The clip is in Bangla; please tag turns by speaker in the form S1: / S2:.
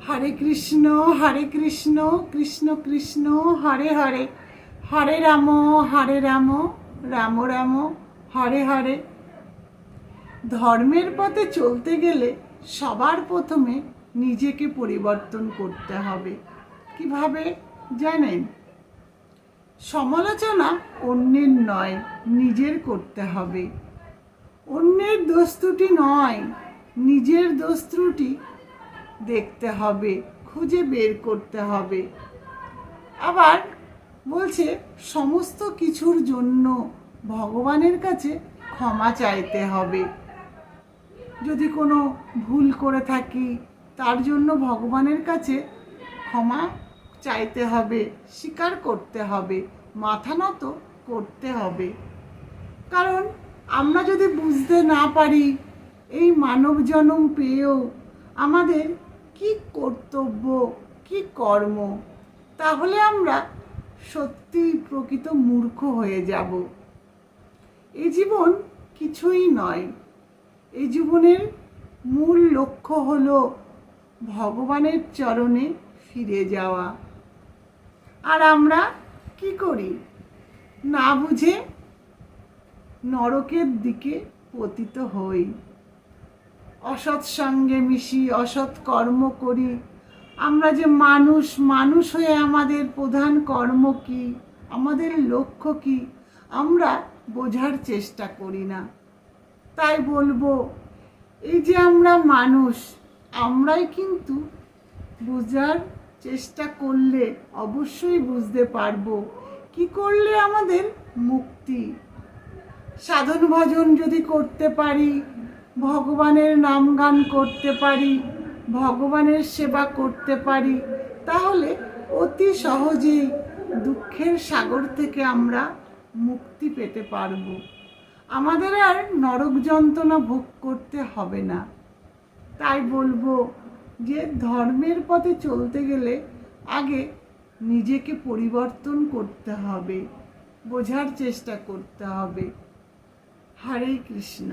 S1: হরে কৃষ্ণ কৃষ্ণ কৃষ্ণ হরে হরে, হরে রাম রাম রাম হরে হরে। ধর্মের পথে চলতে গেলে সবার প্রথমে নিজেকে পরিবর্তন করতে হবে। কিভাবে জানেন? সমালোচনা অন্যের নয়, নিজের করতে হবে। অন্যের দোষ ত্রুটি নয়, নিজের দোষ ত্রুটি দেখতে হবে, খুঁজে বের করতে হবে। আবার বলছে সমস্ত কিছুর জন্য ভগবানের কাছে ক্ষমা চাইতে হবে। যদি কোনো ভুল করে থাকি তার জন্য ভগবানের কাছে ক্ষমা চাইতে হবে, স্বীকার করতে হবে, মাথা নত করতে হবে। কারণ আমরা যদি বুঝতে না পারি এই মানব জন্ম পেয়েও আমাদের কি কর্তব্য, কি কর্ম, তাহলে আমরা সত্যি প্রকৃত মূর্খ হয়ে যাব। এই জীবন কিছুই নয়। এই জীবনের মূল লক্ষ্য হলো ভগবানের চরণে ফিরে যাওয়া। আর আমরা কি করি? না বুঝে নরকের দিকে পতিত হই। অসৎ সঙ্গে মিশি, অসৎ কর্ম করি। আমরা যে মানুষ হয়ে আমাদের প্রধান কর্ম কি, আমাদের লক্ষ্য কি, আমরা বোঝার চেষ্টা করি না। তাই বলবো, এই যে আমরা মানুষ, আমরাই কিন্তু বোঝার চেষ্টা করলে অবশ্যই বুঝতে পারবো কি করলে আমাদের মুক্তি। সাধন ভজন যদি করতে পারি, ভগবানের নাম গান করতে পারি, ভগবানের সেবা করতে পারি, তাহলে অতি সহজেই দুঃখের সাগর থেকে আমরা মুক্তি পেতে পারবো। আমাদের আর নরক যন্ত্রণা ভোগ করতে হবে না। তাই বলবো যে ধর্মের পথে চলতে গেলে আগে নিজেকে পরিবর্তন করতে হবে, বোঝার চেষ্টা করতে হবে। হরে কৃষ্ণ।